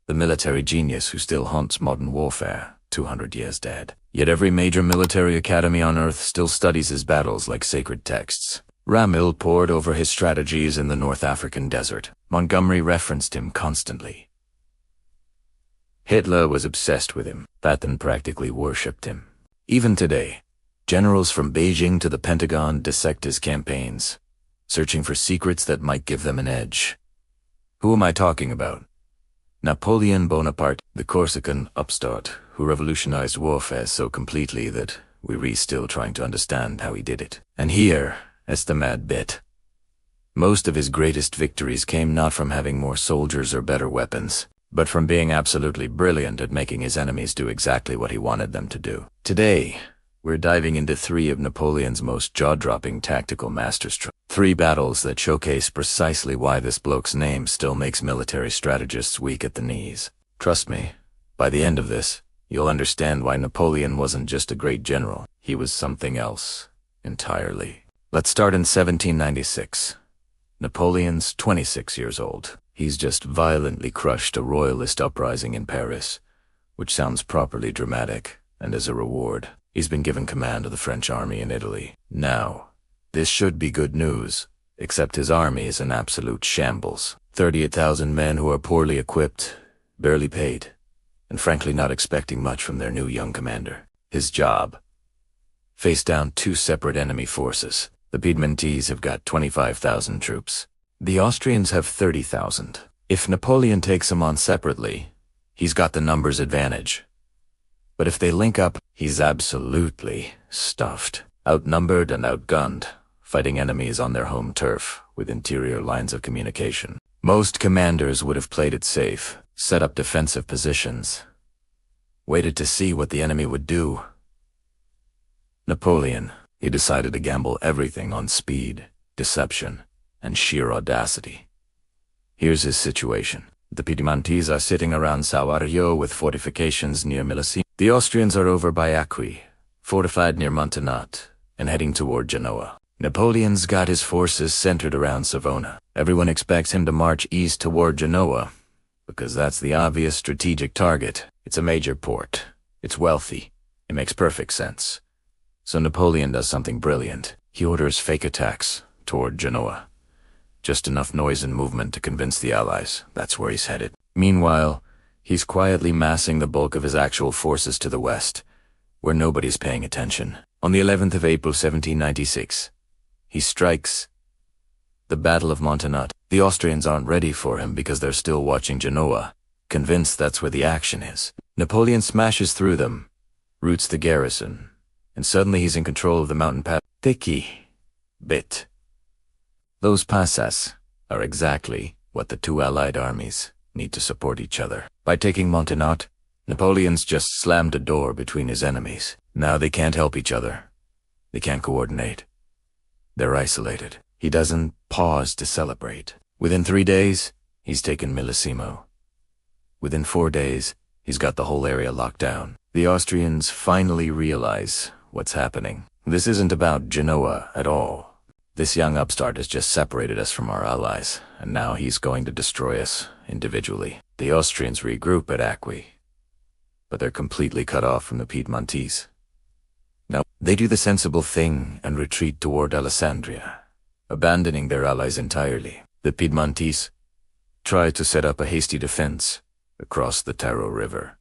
the military genius who still haunts modern warfare, 200 years dead. Yet every major military academy on Earth still studies his battles like sacred texts. Ramil pored over his strategies in the North African desert. Montgomery referenced him constantly. Hitler was obsessed with him. Patton practically worshipped him. Even today, generals from Beijing to the Pentagon dissect his campaigns, searching for secrets that might give them an edge. Who am I talking about? Napoleon Bonaparte, the Corsican upstart who revolutionized warfare so completely that we're still trying to understand how he did it. And here, that's the mad bit. Most of his greatest victories came not from having more soldiers or better weapons, but from being absolutely brilliant at making his enemies do exactly what he wanted them to do. Today, we're diving into 3 of Napoleon's most jaw-dropping tactical masterstrokes. 3 battles that showcase precisely why this bloke's name still makes military strategists weak at the knees. Trust me, by the end of this, you'll understand why Napoleon wasn't just a great general. He was something else entirely. Let's start in 1796. Napoleon's 26 years old. He's just violently crushed a royalist uprising in Paris, which sounds properly dramatic, and as a reward, he's been given command of the French army in Italy. Now, this should be good news, except his army is an absolute shambles. 38,000 men who are poorly equipped, barely paid, and frankly not expecting much from their new young commander. His job? Face down 2 separate enemy forces. The Piedmontese have got 25,000 troops. The Austrians have 30,000. If Napoleon takes them on separately, he's got the numbers advantage. But if they link up, he's absolutely stuffed. Outnumbered and outgunned, fighting enemies on their home turf with interior lines of communication. Most commanders would have played it safe, set up defensive positions, waited to see what the enemy would do. Napoleon, he decided to gamble everything on speed, deception, and sheer audacity. Here's his situation. The Piedmontese are sitting around Sauario with fortifications near Milesimo. The Austrians are over by Acqui, fortified near Montenat, and heading toward Genoa. Napoleon's got his forces centered around Savona. Everyone expects him to march east toward Genoa, because that's the obvious strategic target. It's a major port. It's wealthy. It makes perfect sense. So Napoleon does something brilliant. He orders fake attacks toward Genoa. Just enough noise and movement to convince the Allies that's where he's headed. Meanwhile, he's quietly massing the bulk of his actual forces to the west, where nobody's paying attention. On the 11th of April 1796, he strikes the Battle of Montenat. The Austrians aren't ready for him because they're still watching Genoa, convinced that's where the action is. Napoleon smashes through them, routs the garrison, and suddenly he's in control of the mountain pass. Thicky bit. Those passes are exactly what the 2 allied armies need to support each other. By taking Montenat, Napoleon's just slammed a door between his enemies. Now they can't help each other. They can't coordinate. They're isolated. He doesn't pause to celebrate. Within 3 days, he's taken Milesimo. Within 4 days, he's got the whole area locked down. The Austrians finally realize what's happening. This isn't about Genoa at all. This young upstart has just separated us from our allies, and now he's going to destroy us individually. The Austrians regroup at Acqui, but they're completely cut off from the Piedmontese. Now, they do the sensible thing and retreat toward Alessandria, abandoning their allies entirely. The Piedmontese try to set up a hasty defense across the Taro River.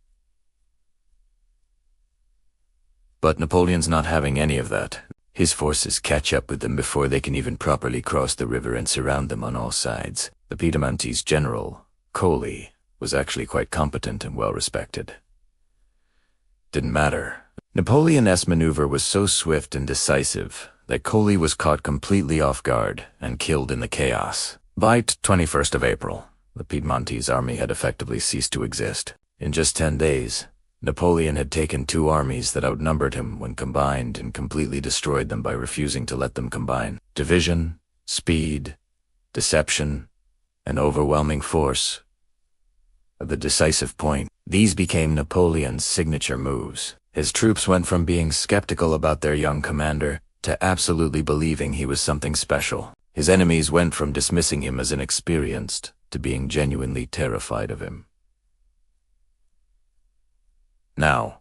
But Napoleon's not having any of that. His forces catch up with them before they can even properly cross the river and surround them on all sides. The Piedmontese general, Colli, was actually quite competent and well-respected. Didn't matter. Napoleon's maneuver was so swift and decisive that Colli was caught completely off guard and killed in the chaos. By 21st of April, the Piedmontese army had effectively ceased to exist. In just 10 days, Napoleon had taken 2 armies that outnumbered him when combined and completely destroyed them by refusing to let them combine. Division, speed, deception, and overwhelming force. At the decisive point, these became Napoleon's signature moves. His troops went from being skeptical about their young commander to absolutely believing he was something special. His enemies went from dismissing him as inexperienced to being genuinely terrified of him. Now,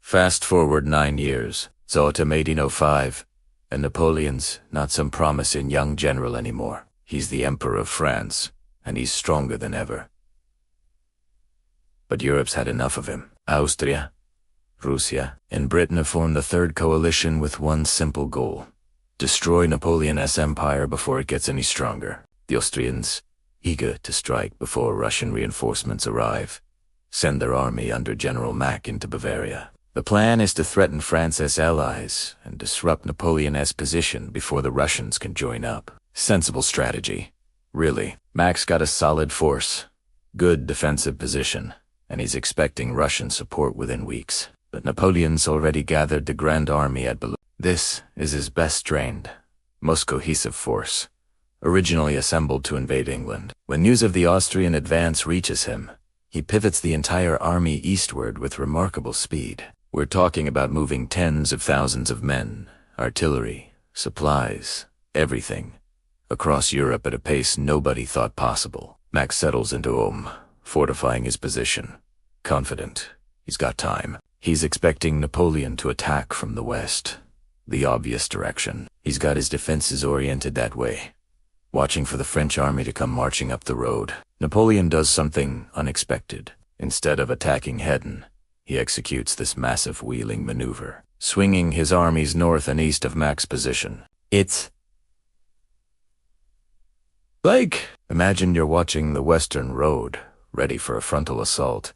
fast forward 9 years. It's autumn 1805, and Napoleon's not some promising young general anymore. He's the Emperor of France, and he's stronger than ever. But Europe's had enough of him. Austria, Russia, and Britain have formed the third coalition with one simple goal: destroy Napoleon's empire before it gets any stronger. The Austrians, eager to strike before Russian reinforcements arrive, send their army under General Mack into Bavaria. The plan is to threaten France's allies and disrupt Napoleon's position before the Russians can join up. Sensible strategy. Really. Mack's got a solid force, good defensive position, and he's expecting Russian support within weeks. But Napoleon's already gathered the Grand Army at Boulogne. This is his best trained, most cohesive force, originally assembled to invade England. When news of the Austrian advance reaches him, he pivots the entire army eastward with remarkable speed. We're talking about moving tens of thousands of men, artillery, supplies, everything, across Europe at a pace nobody thought possible. Max settles into Ulm, fortifying his position. Confident. He's got time. He's expecting Napoleon to attack from the west, the obvious direction. He's got his defenses oriented that way, watching for the French army to come marching up the road. Napoleon does something unexpected. Instead of attacking head-on, he executes this massive wheeling maneuver, swinging his armies north and east of Mack's position. It's like, imagine you're watching the Western Road, ready for a frontal assault,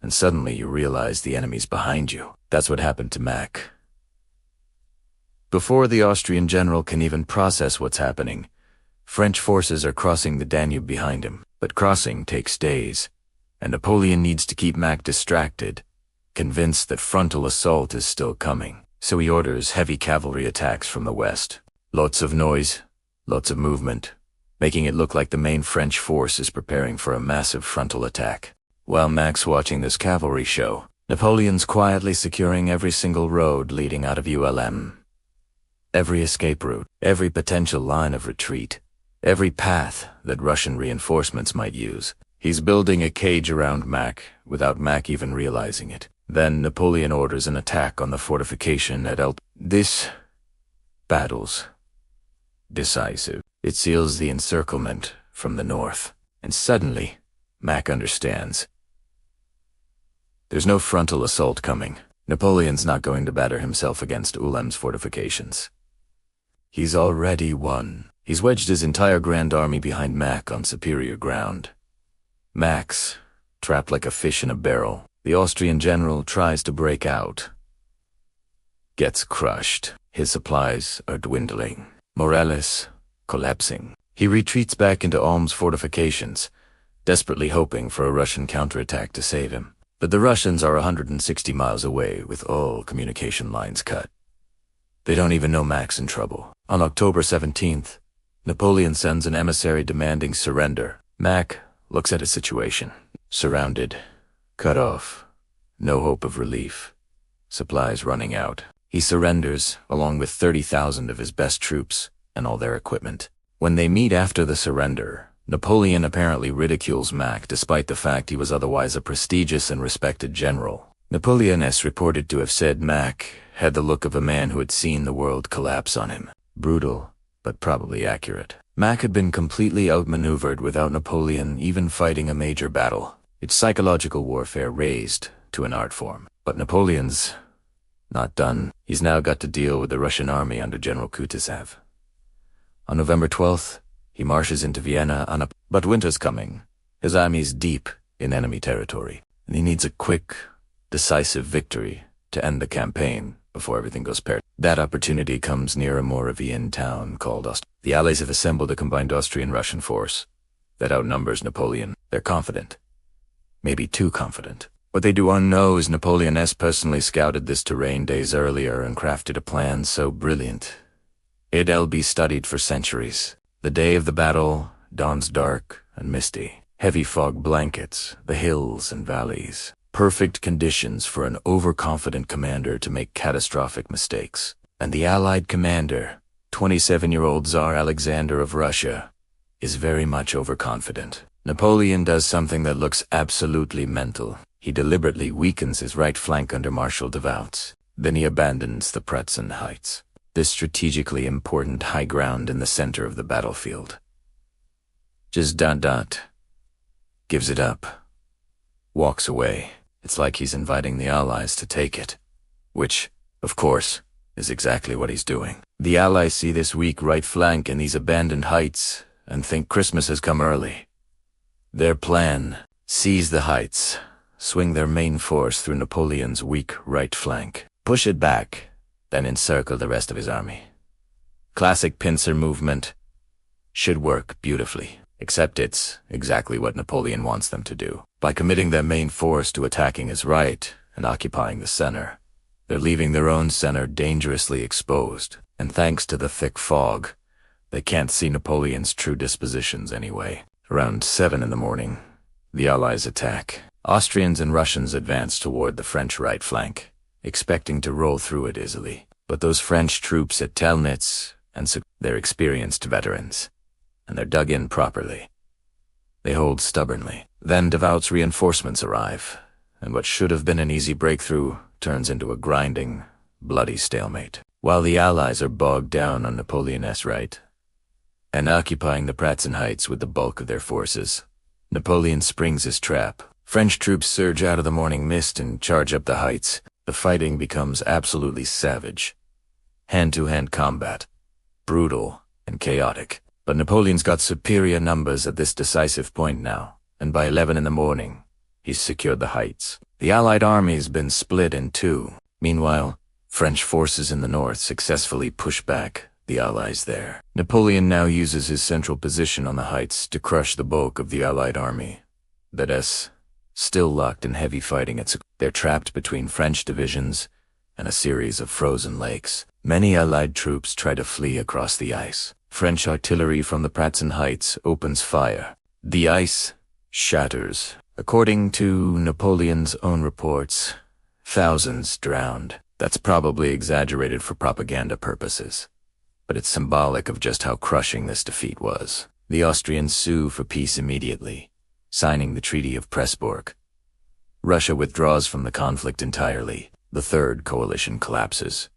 and suddenly you realize the enemy's behind you. That's what happened to Mack. Before the Austrian general can even process what's happening, French forces are crossing the Danube behind him. But crossing takes days, and Napoleon needs to keep Mack distracted, convinced that frontal assault is still coming. So he orders heavy cavalry attacks from the west. Lots of noise, lots of movement, making it look like the main French force is preparing for a massive frontal attack. While Mack's watching this cavalry show, Napoleon's quietly securing every single road leading out of ULM. Every escape route, every potential line of retreat, every path that Russian reinforcements might use. He's building a cage around Mack without Mack even realizing it. Then Napoleon orders an attack on the fortification at This battle's decisive. It seals the encirclement from the north. And suddenly, Mack understands. There's no frontal assault coming. Napoleon's not going to batter himself against Ulem's fortifications. He's already won. He's wedged his entire Grand Army behind Mack on superior ground. Mack's trapped like a fish in a barrel. The Austrian general tries to break out. Gets crushed. His supplies are dwindling. Morale collapsing. He retreats back into Ulm's fortifications, desperately hoping for a Russian counterattack to save him. But the Russians are 160 miles away with all communication lines cut. They don't even know Mack's in trouble. On October 17th, Napoleon sends an emissary demanding surrender. Mack looks at his situation. Surrounded, cut off, no hope of relief, supplies running out. He surrenders, along with 30,000 of his best troops and all their equipment. When they meet after the surrender, Napoleon apparently ridicules Mack despite the fact he was otherwise a prestigious and respected general. Napoleon is reported to have said Mack had the look of a man who had seen the world collapse on him. Brutal, but probably accurate. Mack had been completely outmaneuvered without Napoleon even fighting a major battle. Its psychological warfare raised to an art form. But Napoleon's not done. He's now got to deal with the Russian army under General Kutuzov. On November 12th, he marches into Vienna but winter's coming. His army's deep in enemy territory, and he needs a quick, decisive victory to end the campaign before everything goes pear. That opportunity comes near a Moravian town called Ost. The Allies have assembled a combined Austrian-Russian force that outnumbers Napoleon. They're confident. Maybe too confident. What they do not know is Napoleon has personally scouted this terrain days earlier and crafted a plan so brilliant it'll be studied for centuries. The day of the battle dawns dark and misty. Heavy fog blankets the hills and valleys. Perfect conditions for an overconfident commander to make catastrophic mistakes. And the Allied commander, 27-year-old Tsar Alexander of Russia, is very much overconfident. Napoleon does something that looks absolutely mental. He deliberately weakens his right flank under Marshal Davout's. Then he abandons the Pratzen Heights, this strategically important high ground in the center of the battlefield. Just gives it up. Walks away. It's like he's inviting the Allies to take it. Which, of course, is exactly what he's doing. The Allies see this weak right flank and these abandoned heights and think Christmas has come early. Their plan: seize the heights, swing their main force through Napoleon's weak right flank, push it back, then encircle the rest of his army. Classic pincer movement. Should work beautifully. Except it's exactly what Napoleon wants them to do. By committing their main force to attacking his right and occupying the center, they're leaving their own center dangerously exposed, and thanks to the thick fog, they can't see Napoleon's true dispositions anyway. Around 7 in the morning, the Allies attack. Austrians and Russians advance toward the French right flank, expecting to roll through it easily. But those French troops at Telnitz they're experienced veterans, and they're dug in properly. They hold stubbornly. Then Davout's reinforcements arrive, and what should have been an easy breakthrough turns into a grinding, bloody stalemate. While the Allies are bogged down on Napoleon's right and occupying the Pratzen Heights with the bulk of their forces, Napoleon springs his trap. French troops surge out of the morning mist and charge up the heights. The fighting becomes absolutely savage. Hand-to-hand combat. Brutal and chaotic. But Napoleon's got superior numbers at this decisive point now, and by 11 in the morning, he's secured the heights. The Allied army's been split in two. Meanwhile, French forces in the north successfully push back the Allies there. Napoleon now uses his central position on the heights to crush the bulk of the Allied army. That is, still locked in heavy fighting. They're trapped between French divisions and a series of frozen lakes. Many Allied troops try to flee across the ice. French artillery from the Pratzen Heights opens fire. The ice shatters. According to Napoleon's own reports, thousands drowned. That's probably exaggerated for propaganda purposes, but it's symbolic of just how crushing this defeat was. The Austrians sue for peace immediately, signing the Treaty of Pressburg. Russia withdraws from the conflict entirely. The Third Coalition collapses.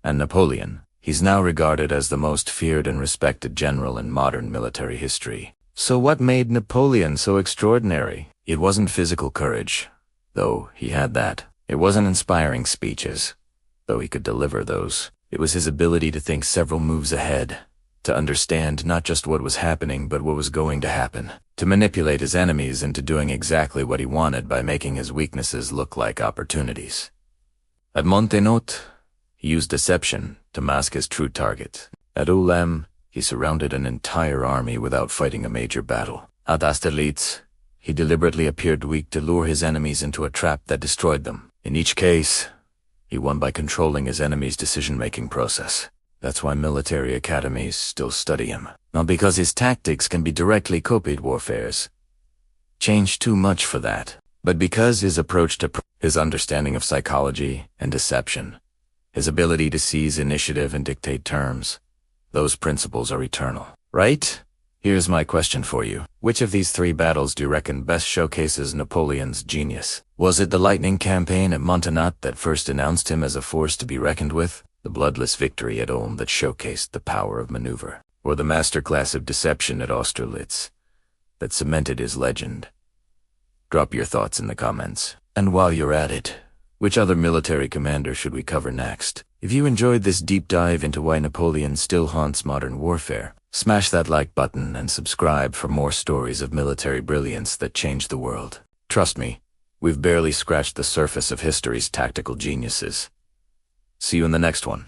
And Napoleon, he's now regarded as the most feared and respected general in modern military history. So what made Napoleon so extraordinary? It wasn't physical courage, though he had that. It wasn't inspiring speeches, though he could deliver those. It was his ability to think several moves ahead, to understand not just what was happening but what was going to happen, to manipulate his enemies into doing exactly what he wanted by making his weaknesses look like opportunities. At Montenotte, he used deception to mask his true target. At Ulm, he surrounded an entire army without fighting a major battle. At Austerlitz, he deliberately appeared weak to lure his enemies into a trap that destroyed them. In each case, he won by controlling his enemy's decision-making process. That's why military academies still study him. Not because his tactics can be directly copied warfare's. Changed too much for that. But because his approach to his understanding of psychology and deception, his ability to seize initiative and dictate terms, those principles are eternal. Right? Here's my question for you. Which of these 3 battles do you reckon best showcases Napoleon's genius? Was it the lightning campaign at Montenotte that first announced him as a force to be reckoned with? The bloodless victory at Ulm that showcased the power of maneuver? Or the masterclass of deception at Austerlitz that cemented his legend? Drop your thoughts in the comments. And while you're at it, which other military commander should we cover next? If you enjoyed this deep dive into why Napoleon still haunts modern warfare, smash that like button and subscribe for more stories of military brilliance that changed the world. Trust me, we've barely scratched the surface of history's tactical geniuses. See you in the next one.